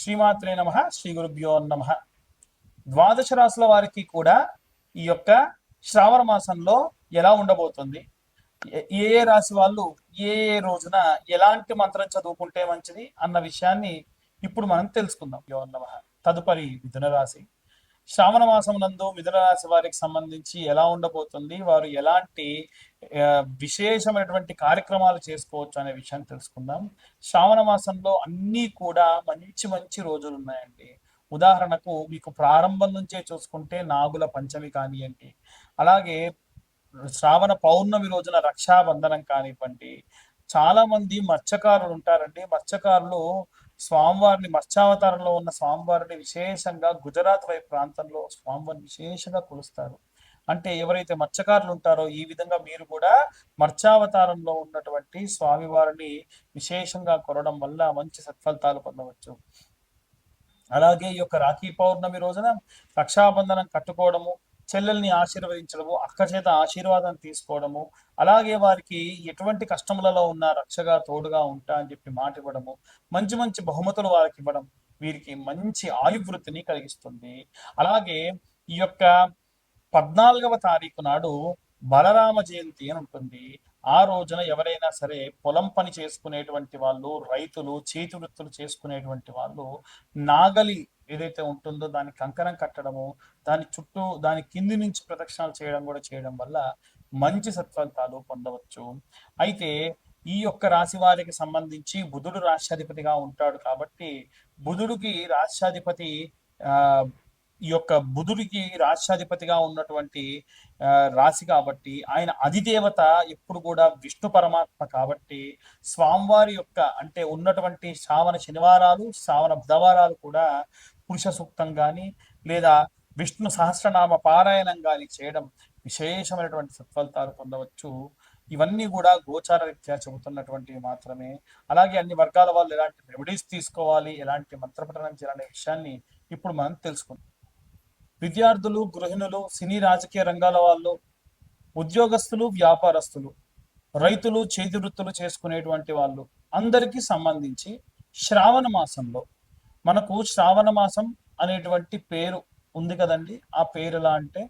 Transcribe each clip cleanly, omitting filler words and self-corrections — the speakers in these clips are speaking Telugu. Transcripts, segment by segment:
శ్రీమాత్రే నమః. శ్రీ గురుభ్యో నమః. ద్వాదశ రాశుల వారికి కూడా ఈ యొక్క శ్రావణ మాసంలో ఎలా ఉండబోతుంది, ఏ ఏ రాశి వాళ్ళు ఏ ఏ రోజున ఎలాంటి మంత్రం చదువుకుంటే మంచిది అన్న విషయాన్ని ఇప్పుడు మనం తెలుసుకుందాం. యో నమః. తదుపరి మిథున రాశి. శ్రావణ మాసం నందు మిథున రాశి వారికి సంబంధించి ఎలా ఉండబోతుంది, వారు ఎలాంటి విశేషమైనటువంటి కార్యక్రమాలు చేసుకోవచ్చు అనే విషయాన్ని తెలుసుకుందాం. శ్రావణ మాసంలో అన్నీ కూడా మంచి మంచి రోజులు ఉన్నాయండి. ఉదాహరణకు మీకు ప్రారంభం నుంచే చూసుకుంటే నాగుల పంచమి కానివ్వండి, అలాగే శ్రావణ పౌర్ణమి రోజున రక్షాబంధనం కానివ్వండి. చాలా మంది మత్స్యకారులు ఉంటారండి. మత్స్యకారులు స్వామివారిని, మత్స్యావతారంలో ఉన్న స్వామివారిని విశేషంగా గుజరాత్ వైపు ప్రాంతంలో స్వామివారిని విశేషంగా కొలుస్తారు. అంటే ఎవరైతే మత్స్యకారులు ఉంటారో ఈ విధంగా మీరు కూడా మత్స్యావతారంలో ఉన్నటువంటి స్వామివారిని విశేషంగా కొనడం వల్ల మంచి సత్ఫలితాలు పొందవచ్చు. అలాగే ఈ యొక్క రాఖీ పౌర్ణమి రోజున రక్షాబంధనం కట్టుకోవడము, చెల్లెల్ని ఆశీర్వదించడము, అక్క చేత ఆశీర్వాదం తీసుకోవడము, అలాగే వారికి ఎటువంటి కష్టములలో ఉన్న రక్షగా తోడుగా ఉంటా అని చెప్పి మాట ఇవ్వడము, మంచి మంచి బహుమతులు వారికి ఇవ్వడం వీరికి మంచి ఆయువృత్తిని కలిగిస్తుంది. అలాగే ఈ యొక్క 14వ తారీఖు నాడు బలరామ జయంతి అని ఉంటుంది. ఆ రోజున ఎవరైనా సరే పొలం పని చేసుకునేటువంటి వాళ్ళు, రైతులు, చేతి వృత్తులు చేసుకునేటువంటి వాళ్ళు నాగలి ఏదైతే ఉంటుందో దాని కంకణం కట్టడము, దాని చుట్టూ దాని కింది నుంచి ప్రదక్షిణాలు చేయడం కూడా చేయడం వల్ల మంచి సత్ఫలితాలు పొందవచ్చు. అయితే ఈ యొక్క రాశి వారికి సంబంధించి బుధుడు రాష్ట్రాధిపతిగా ఉంటాడు కాబట్టి బుధుడికి రాష్ట్రాధిపతి ఆ ఈ యొక్క బుధుడికి రాష్ట్రాధిపతిగా ఉన్నటువంటి రాశి కాబట్టి ఆయన అధిదేవత ఎప్పుడు కూడా విష్ణు పరమాత్మ కాబట్టి స్వామివారి యొక్క అంటే ఉన్నటువంటి శ్రావణ శనివారాలు, శ్రావణ బుధవారాలు కూడా పురుష సూక్తం కానీ లేదా విష్ణు సహస్రనామ పారాయణం కానీ చేయడం విశేషమైనటువంటి సత్ఫలితాలు పొందవచ్చు. ఇవన్నీ కూడా గోచార రీత్యా చెబుతున్నటువంటివి మాత్రమే. అలాగే అన్ని వర్గాల వాళ్ళు ఎలాంటి రెమెడీస్ తీసుకోవాలి, ఎలాంటి మంత్రపఠనం చేయాలనే విషయాన్ని ఇప్పుడు మనం తెలుసుకుందాం. విద్యార్థులు, గృహిణులు, సినీ రాజకీయ రంగాల వాళ్ళు, ఉద్యోగస్తులు, వ్యాపారస్తులు, రైతులు, చేతి వృత్తులు చేసుకునేటువంటి వాళ్ళు అందరికీ సంబంధించి శ్రావణ మాసంలో మనకు శ్రావణ మాసం అనేటువంటి పేరు ఉంది కదండి. ఆ పేరు ఎలా అంటే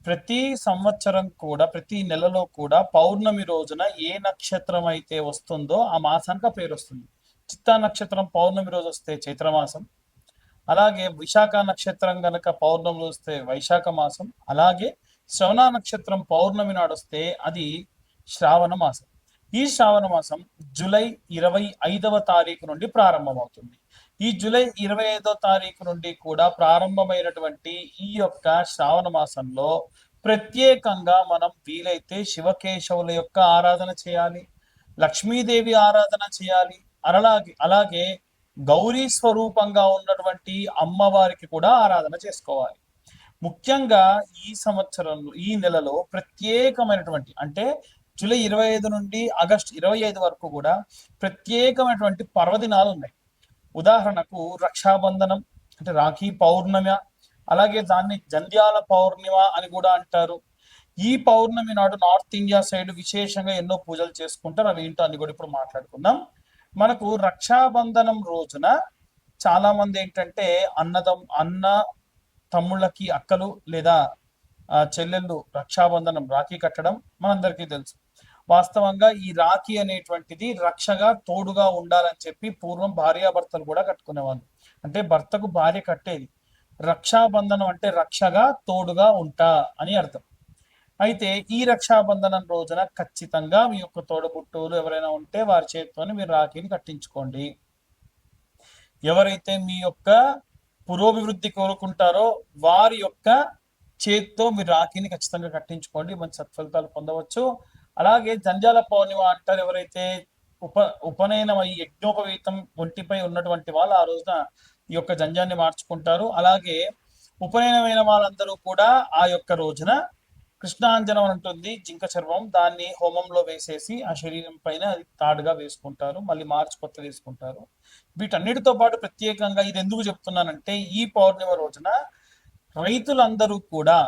ప్రతి సంవత్సరం కూడా ప్రతి నెలలో కూడా పౌర్ణమి రోజున ఏ నక్షత్రం అయితే వస్తుందో ఆ మాసానికి ఆ పేరు వస్తుంది. చిత్తా నక్షత్రం పౌర్ణమి రోజు వస్తే చైత్రమాసం, అలాగే విశాఖ నక్షత్రం గనక పౌర్ణమి వస్తే వైశాఖ మాసం, అలాగే శ్రవణ నక్షత్రం పౌర్ణమి నాడు వస్తే అది శ్రావణ మాసం. ఈ శ్రావణ మాసం జూలై 25వ తారీఖు నుండి ప్రారంభమవుతుంది. ఈ జూలై 25వ తారీఖు నుండి కూడా ప్రారంభమైనటువంటి ఈ యొక్క శ్రావణ మాసంలో ప్రత్యేకంగా మనం వీలైతే శివకేశవుల యొక్క ఆరాధన చేయాలి, లక్ష్మీదేవి ఆరాధన చేయాలి, అలాగే గౌరీ స్వరూపంగా ఉన్నటువంటి అమ్మవారికి కూడా ఆరాధన చేసుకోవాలి. ముఖ్యంగా ఈ సంవత్సరంలో ఈ నెలలో ప్రత్యేకమైనటువంటి అంటే జూలై 25 నుండి ఆగస్టు 25 వరకు కూడా ప్రత్యేకమైనటువంటి పర్వదినాలు ఉన్నాయి. ఉదాహరణకు రక్షాబంధనం అంటే రాఖీ పౌర్ణమి, అలాగే దాన్ని జంధ్యాల పౌర్ణిమ అని కూడా అంటారు. ఈ పౌర్ణమి నాడు నార్త్ ఇండియా సైడ్ విశేషంగా ఎన్నో పూజలు చేసుకుంటారు. అవి ఏంటో అన్ని కూడా ఇప్పుడు మాట్లాడుకుందాం. మనకు రక్షాబంధనం రోజున చాలా మంది ఏంటంటే అన్న తమ్ముళ్ళకి అక్కలు లేదా చెల్లెళ్ళు రక్షాబంధనం రాఖీ కట్టడం మనందరికీ తెలుసు. వాస్తవంగా ఈ రాఖీ అనేటువంటిది రక్షగా తోడుగా ఉండాలని చెప్పి పూర్వం భార్యాభర్తలు కూడా కట్టుకునేవాళ్ళు. అంటే భర్తకు భార్య కట్టేది. రక్షాబంధనం అంటే రక్షగా తోడుగా ఉంటా అని అర్థం. అయితే ఈ రక్షాబంధనం రోజున ఖచ్చితంగా మీ యొక్క తోడబుట్టువులు ఎవరైనా ఉంటే వారి చేతితోనే మీరు రాఖీని కట్టించుకోండి. ఎవరైతే మీ యొక్క పురోభివృద్ధి కోరుకుంటారో వారి యొక్క చేతితో మీరు రాఖీని ఖచ్చితంగా కట్టించుకోండి, మంచి సత్ఫలితాలు పొందవచ్చు. అలాగే జంధ్యాల పౌర్ణిమ అంటారు. ఎవరైతే ఉపనయనం అయ్యి యజ్ఞోపవీతం ఒంటిపై ఉన్నటువంటి వాళ్ళు ఆ రోజున ఈ యొక్క జంధ్యాన్ని మార్చుకుంటారు. అలాగే ఉపనయనమైన వాళ్ళందరూ కూడా ఆ యొక్క రోజున కృష్ణాంజనం అని ఉంటుంది, జింక చర్మం, దాన్ని హోమంలో వేసేసి ఆ శరీరం పైన అది తాడుగా వేసుకుంటారు, మళ్ళీ మార్చి కొత్త వేసుకుంటారు. వీటన్నిటితో పాటు ప్రత్యేకంగా ఇది ఎందుకు చెప్తున్నానంటే ఈ పౌర్ణిమ రోజున రైతులందరూ కూడా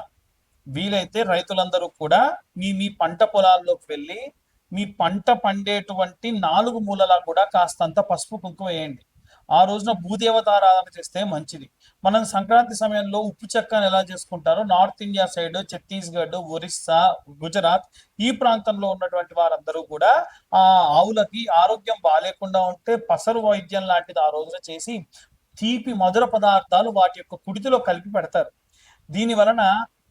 వీలైతే రైతులందరూ కూడా మీ పంట పొలాల్లోకి వెళ్ళి మీ పంట పండేటువంటి 4 మూలలా కూడా కాస్తంత పసుపు కుంకుమ వేయండి. ఆ రోజున భూదేవతారాధన చేస్తే మంచిది. మనం సంక్రాంతి సమయంలో ఉప్పు చెక్కను ఎలా చేసుకుంటారో north India side Chhattisgarh, Orissa, Gujarat ఈ ప్రాంతంలో ఉన్నటువంటి వారందరూ కూడా ఆ ఆవులకి ఆరోగ్యం బాగాలేకుండా ఉంటే పసరు వైద్యం లాంటిది ఆ రోజున చేసి తీపి మధుర పదార్థాలు వాటి యొక్క కుడితిలో కలిపి పెడతారు. దీని వలన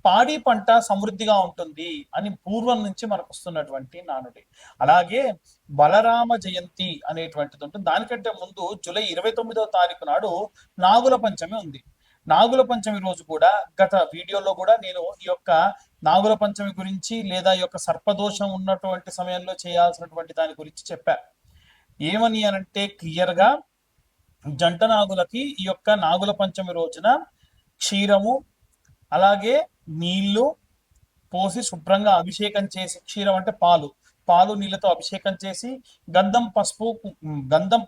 పాడి పంట సమృద్ధిగా ఉంటుంది అని పూర్వం నుంచి మనకు వస్తున్నటువంటి నానుడి. అలాగే బలరామ జయంతి అనేటువంటిది ఉంటుంది. దానికంటే ముందు జూలై 29వ తారీఖు నాడు నాగుల పంచమి ఉంది. నాగుల పంచమి రోజు కూడా గత వీడియోలో కూడా నేను ఈ యొక్క నాగుల పంచమి గురించి లేదా ఈ యొక్క సర్పదోషం ఉన్నటువంటి సమయంలో చేయాల్సినటువంటి దాని గురించి చెప్పా. ఏమని అనంటే క్లియర్ గా జంట నాగులకి ఈ యొక్క నాగుల పంచమి రోజున క్షీరము అలాగే నీళ్లు పోసి శుభ్రంగా అభిషేకం చేసి, క్షీరం అంటే పాలు నీళ్ళతో అభిషేకం చేసి గంధం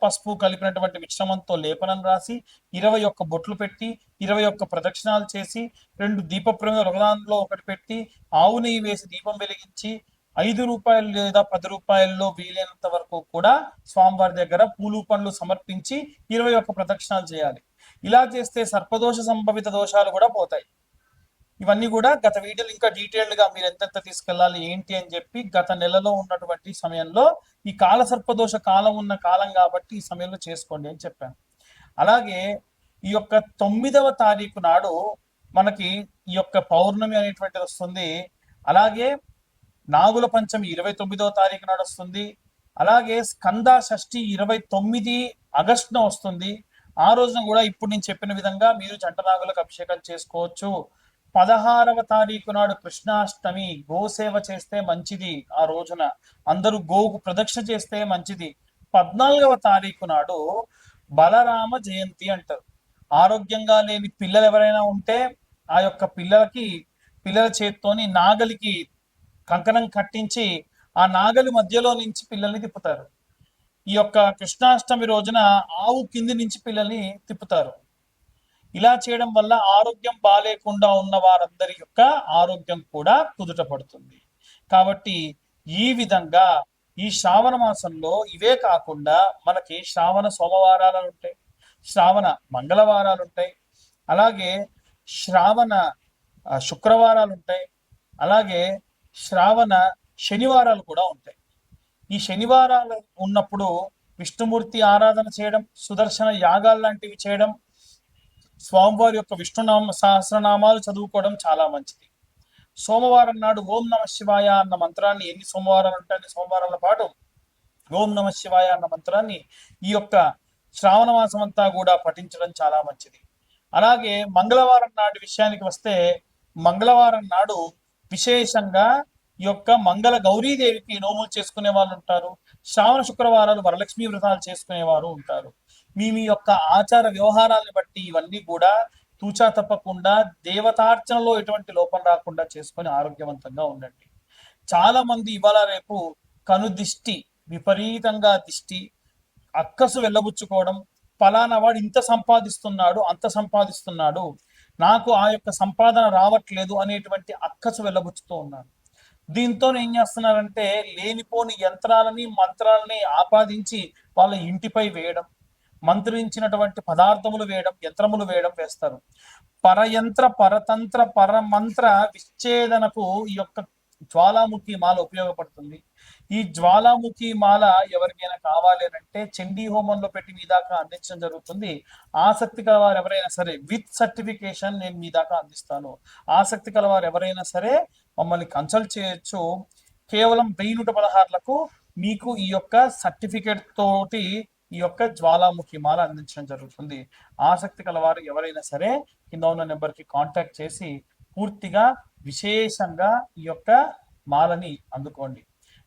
పసుపు కలిపినటువంటి మిశ్రమంతో లేపనం రాసి 21 బొట్లు పెట్టి 21 ప్రదక్షిణాలు చేసి 2 దీప ప్రమిదలు ఒకదానిలో ఒకటి పెట్టి ఆవు నెయ్యి వేసి దీపం వెలిగించి ₹5 లేదా ₹10 వీలైనంత వరకు కూడా స్వామివారి దగ్గర పూలు పండ్లు సమర్పించి 21 ప్రదక్షిణాలు చేయాలి. ఇలా చేస్తే సర్పదోష సంభవిత దోషాలు కూడా పోతాయి. ఇవన్నీ కూడా గత వీడియోలు ఇంకా డీటెయిల్డ్ గా మీరు ఎంతెంత తీసుకెళ్ళాలి ఏంటి అని చెప్పి గత నెలలో ఉన్నటువంటి సమయంలో ఈ కాల సర్పదోష కాలం ఉన్న కాలం కాబట్టి ఈ సమయంలో చేసుకోండి అని చెప్పాను. అలాగే ఈ యొక్క 9వ తారీఖు నాడు మనకి ఈ యొక్క పౌర్ణమి అనేటువంటిది వస్తుంది. అలాగే నాగుల పంచమి 29వ తారీఖు నాడు వస్తుంది. అలాగే స్కంద షష్ఠి 29 ఆగస్టున వస్తుంది. ఆ రోజున కూడా ఇప్పుడు నేను చెప్పిన విధంగా మీరు జంట నాగులకు అభిషేకం చేసుకోవచ్చు. 16వ తారీఖు నాడు కృష్ణాష్టమి, గోసేవ చేస్తే మంచిది. ఆ రోజున అందరూ గోవుకు ప్రదక్షిణ చేస్తే మంచిది. 14వ తారీఖు నాడు బలరామ జయంతి అంటారు. ఆరోగ్యంగా లేని పిల్లలు ఎవరైనా ఉంటే ఆ యొక్క పిల్లల చేత్తోని నాగలికి కంకణం కట్టించి ఆ నాగలి మధ్యలో నుంచి పిల్లల్ని తిప్పుతారు. ఈ యొక్క కృష్ణాష్టమి రోజున ఆవు కింది నుంచి పిల్లల్ని తిప్పుతారు. ఇలా చేయడం వల్ల ఆరోగ్యం బాలేకుండా ఉన్న వారందరి యొక్క ఆరోగ్యం కూడా కుదుట పడుతుంది. కాబట్టి ఈ విధంగా ఈ శ్రావణ మాసంలో ఇవే కాకుండా మనకి శ్రావణ సోమవారాలు ఉంటాయి, శ్రావణ మంగళవారాలు ఉంటాయి, అలాగే శ్రావణ శుక్రవారాలు ఉంటాయి, అలాగే శ్రావణ శనివారాలు కూడా ఉంటాయి. ఈ శనివారాలు ఉన్నప్పుడు విష్ణుమూర్తి ఆరాధన చేయడం, సుదర్శన యాగాలు లాంటివి చేయడం, స్వామివారి యొక్క విష్ణునామ సహస్రనామాలు చదువుకోవడం చాలా మంచిది. సోమవారం నాడు ఓం నమ శివాయ అన్న మంత్రాన్ని ఎన్ని సోమవారాలు ఉంటాయి సోమవారాల పాటు ఓం నమ శివాయ అన్న మంత్రాన్ని ఈ యొక్క శ్రావణ మాసం అంతా కూడా పఠించడం చాలా మంచిది. అలాగే మంగళవారం నాటి విషయానికి వస్తే మంగళవారం నాడు విశేషంగా ఈ యొక్క మంగళ గౌరీదేవికి నోములు చేసుకునే వాళ్ళు ఉంటారు. శ్రావణ శుక్రవారాలు వరలక్ష్మి వ్రతాలు చేసుకునేవారు ఉంటారు. మీ యొక్క ఆచార వ్యవహారాలను బట్టి ఇవన్నీ కూడా తూచా తప్పకుండా దేవతార్చనలో ఎటువంటి లోపం రాకుండా చేసుకొని ఆరోగ్యవంతంగా ఉండండి. చాలా మంది ఇవాళ రేపు కనుదిష్టి, విపరీతంగా దిష్టి, అక్కసు వెళ్ళబుచ్చుకోవడం, ఫలానా వాడు ఇంత సంపాదిస్తున్నాడు అంత సంపాదిస్తున్నాడు నాకు ఆ యొక్క సంపాదన రావట్లేదు అనేటువంటి అక్కసు వెళ్ళబుచ్చుతూ ఉన్నారు. దీంతో ఏం చేస్తున్నారంటే లేనిపోని యంత్రాలని మంత్రాలని ఆపాదించి వాళ్ళ ఇంటిపై వేయడం, మంత్రించినటువంటి పదార్థములు వేయడం, యంత్రములు వేస్తారు. పరయంత్ర పరతంత్ర పరమంత్ర విచ్ఛేదనకు ఈ యొక్క జ్వాలాముఖి మాల ఉపయోగపడుతుంది. ఈ జ్వాలాముఖి మాల ఎవరికైనా కావాలి అంటే చండీ హోమంలో పెట్టి మీ దాకా అందించడం జరుగుతుంది. ఆసక్తి కలవారు ఎవరైనా సరే విత్ సర్టిఫికేషన్ నేను మీ దాకా అందిస్తాను. ఆసక్తి కలవారు ఎవరైనా సరే మమ్మల్ని కన్సల్ట్ చేయొచ్చు. కేవలం 1116లకు మీకు ఈ యొక్క సర్టిఫికేట్ తోటి ఈ యొక్క జ్వాలాముఖి మాల అందించడం జరుగుతుంది. ఆసక్తి కలవారు ఎవరైనా సరే కింద ఉన్న నెంబర్కి కాంటాక్ట్ చేసి పూర్తిగా విశేషంగా ఈ యొక్క మాలని అందుకోండి.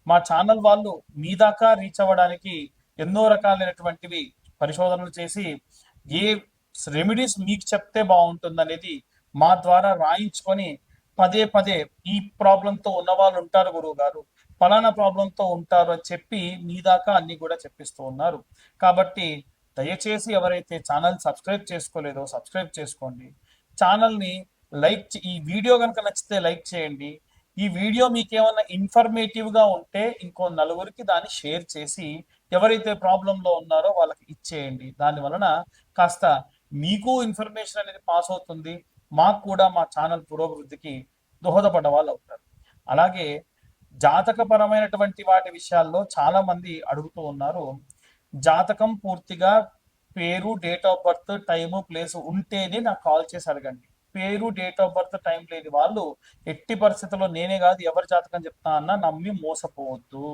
మా ఛానల్ వాళ్ళు మీ దాకా రీచ్ అవ్వడానికి ఎన్నో రకాలైనటువంటివి పరిశోధనలు చేసి ఏ రెమెడీస్ మీకు చెప్తే బాగుంటుంది అనేది మా ద్వారా రాయించుకొని పదే ఈ ప్రాబ్లంతో ఉన్న వాళ్ళు ఉంటారు గురువు గారు, ఫలానా ప్రాబ్లంతో ఉంటారు అని చెప్పి మీ దాకా అన్ని కూడా చెప్పిస్తూ ఉన్నారు. కాబట్టి దయచేసి ఎవరైతే ఛానల్ సబ్స్క్రైబ్ చేసుకోలేదో సబ్స్క్రైబ్ చేసుకోండి. ఛానల్ని ఈ వీడియో కనుక నచ్చితే లైక్ చేయండి. ఈ వీడియో మీకు ఏమన్నా ఇన్ఫర్మేటివ్గా ఉంటే ఇంకో నలుగురికి దాన్ని షేర్ చేసి ఎవరైతే ప్రాబ్లంలో ఉన్నారో వాళ్ళకి ఇచ్చేయండి. దాని వలన కాస్త మీకు ఇన్ఫర్మేషన్ అనేది పాస్ అవుతుంది. మాకు కూడా మా ఛానల్ పురోభివృద్ధికి దోహదపడ్డ వాళ్ళు అవుతారు. అలాగే జాతకపరమైనటువంటి వాటి విషయాల్లో చాలా మంది అడుగుతూ ఉన్నారు. జాతకం పూర్తిగా పేరు, date of birth, time, place ఉంటేనే నాకు కాల్ చేసి అడగండి. పేరు, డేట్ ఆఫ్ బర్త్, టైం లేని వాళ్ళు ఎట్టి పరిస్థితుల్లో నేనే కాదు ఎవరి జాతకం చెప్తా అన్నా నమ్మి మోసపోవద్దు.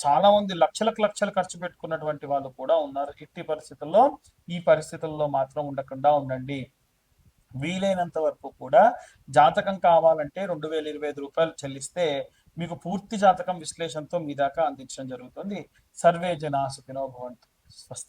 చాలా మంది లక్షలకు లక్షలు ఖర్చు పెట్టుకున్నటువంటి వాళ్ళు కూడా ఉన్నారు. ఎట్టి పరిస్థితుల్లో ఈ పరిస్థితుల్లో మాత్రం ఉండకుండా ఉండండి. వీలైనంత వరకు కూడా జాతకం కావాలంటే రూ. 2025 చెల్లిస్తే మీకు పూర్తి జాతకం విశ్లేషణతో మీ దాకా అందించడం జరుగుతుంది. సర్వే జనా సుఖినో భవంతు. స్వస్తి.